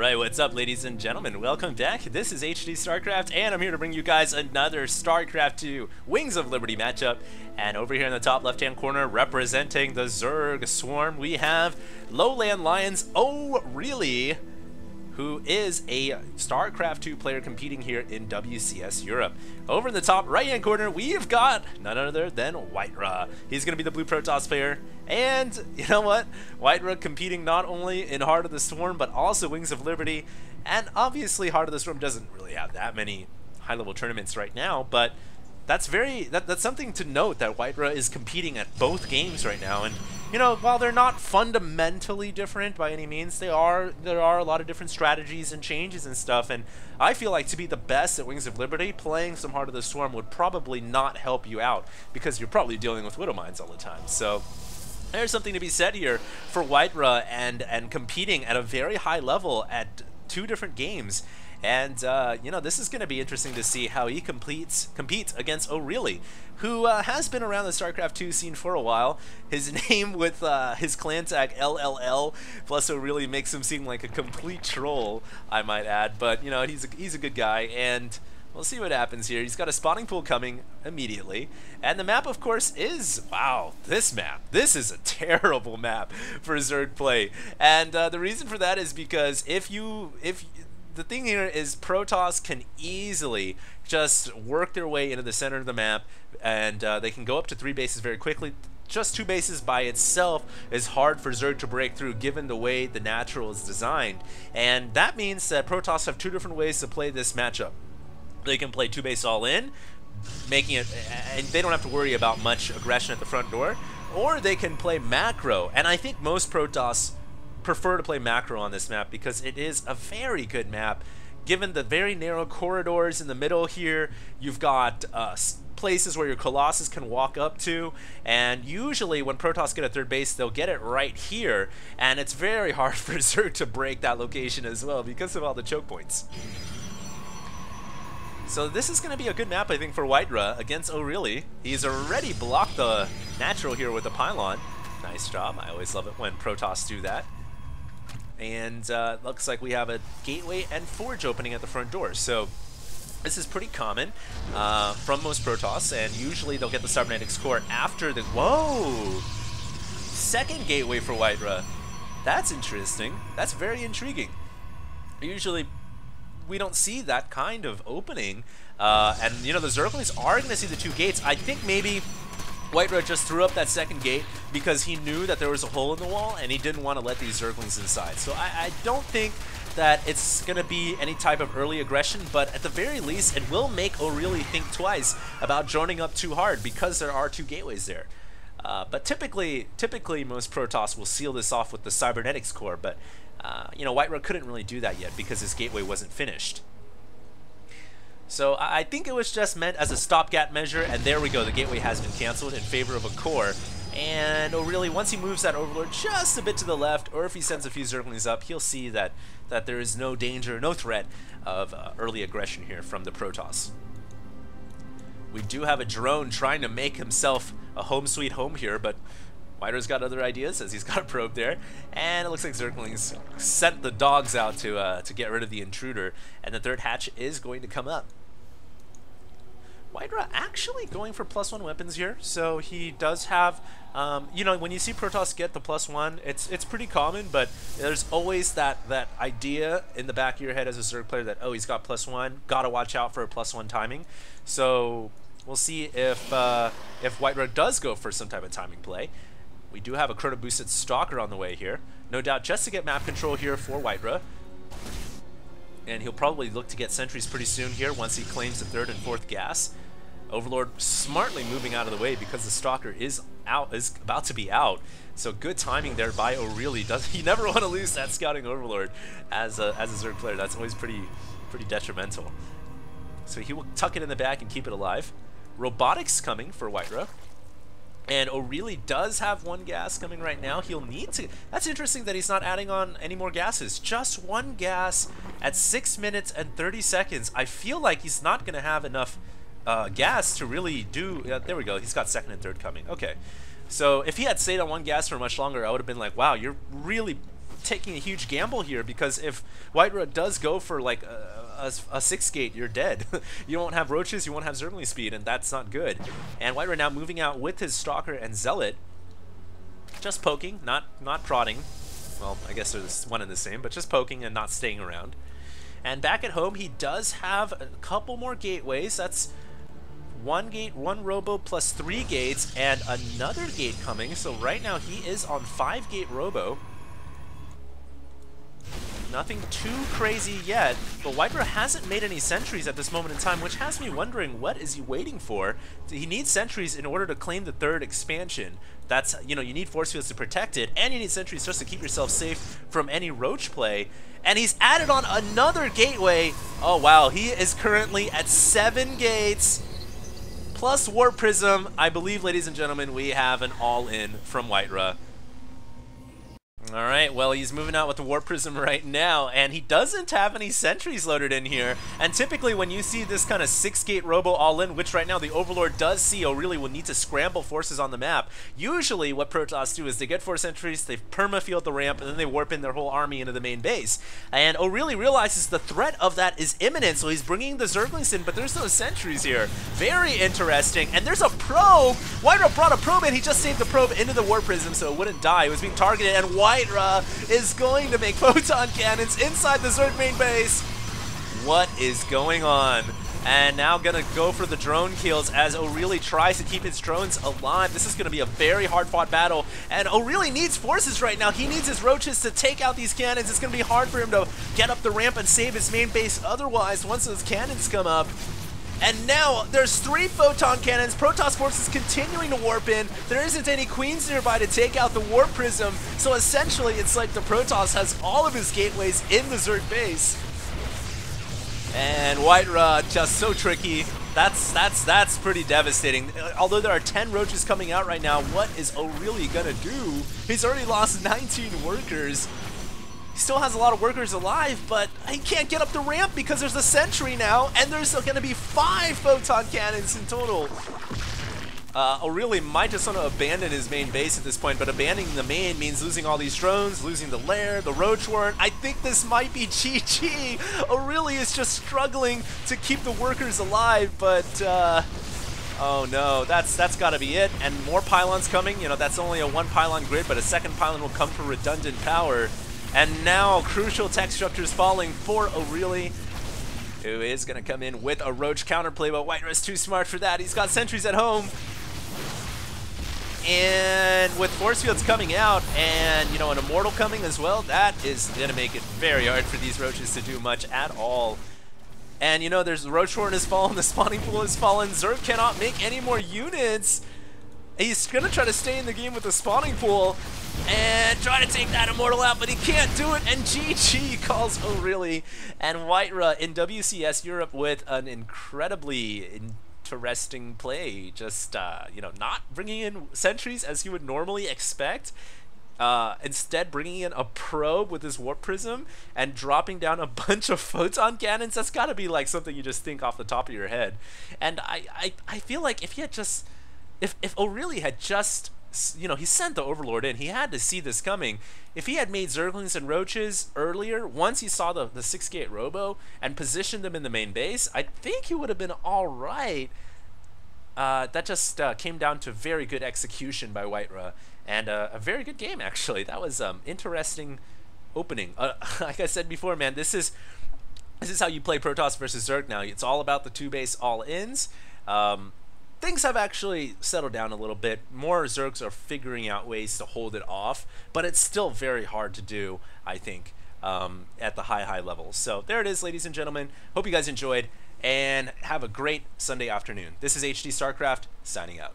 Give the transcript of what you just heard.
Alright, what's up ladies and gentlemen? Welcome back. This is HD StarCraft and I'm here to bring you guys another StarCraft 2 Wings of Liberty matchup. And over here in the top left hand corner representing the Zerg Swarm we have Lowland Lions O'Reilly, who is a StarCraft 2 player competing here in WCS Europe. Over in the top right-hand corner, we've got none other than Whitera. He's going to be the Blue Protoss player. And you know what? Whitera competing not only in Heart of the Storm, but also Wings of Liberty. And obviously, Heart of the Storm doesn't really have that many high-level tournaments right now, but that's something to note that Whitera is competing at both games right now. And you know, while they're not fundamentally different by any means, there are a lot of different strategies and changes and stuff. And I feel like to be the best at Wings of Liberty, playing some Heart of the Storm would probably not help you out because you're probably dealing with Widow Mines all the time. So there's something to be said here for Whitera and competing at a very high level at two different games. And, you know, this is going to be interesting to see how he competes against O'Reilly, who has been around the StarCraft 2 scene for a while. His name with his clan tag LLL plus O'Reilly makes him seem like a complete troll, I might add. But, you know, he's a good guy, and we'll see what happens here. He's got a spawning pool coming immediately. And the map, of course, is, wow, this map. This is a terrible map for Zerg play. And the reason for that is because the thing here is Protoss can easily just work their way into the center of the map, and they can go up to 3 bases very quickly. Just 2 bases by itself is hard for Zerg to break through given the way the natural is designed. And that means that Protoss have 2 different ways to play this matchup. They can play 2 base all in, making it, and they don't have to worry about much aggression at the front door, or they can play macro. And I think most Protoss prefer to play macro on this map because it is a very good map. Given the very narrow corridors in the middle here, you've got places where your Colossus can walk up to, and usually when Protoss get a 3rd base, they'll get it right here, and it's very hard for Zerg to break that location as well because of all the choke points. So this is going to be a good map, I think, for Whitera against O'Reilly. He's already blocked the natural here with a pylon. Nice job. I always love it when Protoss do that. And looks like we have a gateway and forge opening at the front door. So this is pretty common from most Protoss, and usually they'll get the cybernetics core after the... Whoa! Second gateway for Whitera. That's interesting. That's very intriguing. Usually we don't see that kind of opening. And, you know, the Zerglings are going to see the 2 gates. I think maybe Whitera just threw up that 2nd gate because he knew that there was a hole in the wall and he didn't want to let these Zerglings inside. So I don't think that it's going to be any type of early aggression, but at the very least it will make O'Reilly think twice about joining up too hard because there are 2 gateways there. But typically most Protoss will seal this off with the cybernetics core, but you know, Whitera couldn't really do that yet because his gateway wasn't finished. So I think it was just meant as a stopgap measure, and there we go, the gateway has been cancelled in favor of a core. And O'Reilly, once he moves that Overlord just a bit to the left, or if he sends a few Zerglings up, he'll see that there is no danger, no threat of early aggression here from the Protoss. We do have a drone trying to make himself a home sweet home here, but Whitera's got other ideas as he's got a probe there, and it looks like Zerglings sent the dogs out to get rid of the intruder, and the 3rd hatch is going to come up. Whitera actually going for +1 weapons here, so he does have, you know, when you see Protoss get the +1, it's pretty common, but there's always that idea in the back of your head as a Zerg player that, oh, he's got +1, gotta watch out for a +1 timing. So we'll see if Whitera does go for some type of timing play. We do have a Chrono Boosted Stalker on the way here, no doubt just to get map control here for Whitera. And he'll probably look to get sentries pretty soon here once he claims the 3rd and 4th gas. Overlord smartly moving out of the way because the Stalker is about to be out. So good timing there by O'Reilly. You never want to lose that scouting Overlord as a Zerg player. That's always pretty detrimental. So he will tuck it in the back and keep it alive. Robotics coming for Whitera. And O'Reilly does have 1 gas coming right now. He'll need to... That's interesting that he's not adding on any more gases. Just 1 gas at 6 minutes and 30 seconds. I feel like he's not going to have enough gas to really do... there we go. He's got 2nd and 3rd coming. Okay. So if he had stayed on 1 gas for much longer, I would have been like, wow, you're really taking a huge gamble here, because if Whiterun does go for like a 6 gate, you're dead. You won't have roaches, you won't have Zergling speed, and that's not good. And Whiterun now moving out with his Stalker and Zealot, just poking, not prodding. Well, I guess there's one and the same, but just poking and not staying around. And back at home, he does have a couple more gateways. That's 1 gate, 1 robo plus 3 gates, and another gate coming. So right now he is on 5 gate robo. Nothing too crazy yet, but Whiterun hasn't made any sentries at this moment in time, which has me wondering, what is he waiting for? He needs sentries in order to claim the 3rd expansion. That's, you know, you need force fields to protect it, and you need sentries just to keep yourself safe from any roach play. And he's added on another gateway. Oh wow, he is currently at 7 gates plus Warp Prism. I believe, ladies and gentlemen, we have an all-in from Whiterun. Alright, well, he's moving out with the Warp Prism right now, and he doesn't have any sentries loaded in here. And typically when you see this kind of 6-gate robo all-in, which right now the Overlord does see O'Reilly will need to scramble forces on the map, usually what Protoss do is they get 4 sentries, they perma-field the ramp, and then they warp in their whole army into the main base. And O'Reilly realizes the threat of that is imminent, so he's bringing the Zerglings in, but there's no sentries here. Very interesting. And there's a probe! Whiterun brought a probe in, he just saved the probe into the Warp Prism so it wouldn't die. It was being targeted, and Whiterun is going to make photon cannons inside the Zerg main base. What is going on? And now gonna go for the drone kills as O'Reilly tries to keep his drones alive. This is gonna be a very hard-fought battle, and O'Reilly needs forces right now. He needs his roaches to take out these cannons. It's gonna be hard for him to get up the ramp and save his main base otherwise once those cannons come up. And now there's 3 photon cannons. Protoss forces continuing to warp in. There isn't any queens nearby to take out the Warp Prism. So essentially it's like the Protoss has all of his gateways in the Zerg base. And Whiterun just so tricky. That's pretty devastating. Although there are 10 roaches coming out right now, what is O'Reilly gonna do? He's already lost 19 workers. He still has a lot of workers alive, but he can't get up the ramp because there's a sentry now, and there's going to be 5 photon cannons in total. O'Reilly might just want to abandon his main base at this point, but abandoning the main means losing all these drones, losing the lair, the roach warren. I think this might be GG. O'Reilly is just struggling to keep the workers alive, but oh no, that's got to be it. And more pylons coming. You know, that's only a 1 pylon grid, but a 2nd pylon will come for redundant power. And now crucial tech structures falling for O'Reilly, who is going to come in with a roach counterplay, but Whiterun's too smart for that. He's got sentries at home. And with force fields coming out and, you know, an immortal coming as well, that is going to make it very hard for these roaches to do much at all. And, you know, there's the roach warren has fallen, the spawning pool has fallen, Zerg cannot make any more units. He's going to try to stay in the game with the spawning pool and try to take that immortal out, but he can't do it, and GG calls O'Reilly. And Whiterun in WCS Europe with an incredibly interesting play. Just, you know, not bringing in sentries as you would normally expect. Instead bringing in a probe with his Warp Prism and dropping down a bunch of photon cannons. That's got to be like something you just think off the top of your head. And I feel like if he had just... If O'Reilly had just, you know, he sent the Overlord in, he had to see this coming. If he had made Zerglings and Roaches earlier, once he saw the 6-gate robo and positioned them in the main base, I think he would have been alright. That just came down to very good execution by Whiterun, and a very good game, actually. That was interesting opening. Like I said before, man, this is how you play Protoss versus Zerg now. It's all about the 2-base all-ins. Things have actually settled down a little bit. More Zergs are figuring out ways to hold it off, but it's still very hard to do, I think, at the high levels. So there it is, ladies and gentlemen. Hope you guys enjoyed, and have a great Sunday afternoon. This is HD StarCraft, signing out.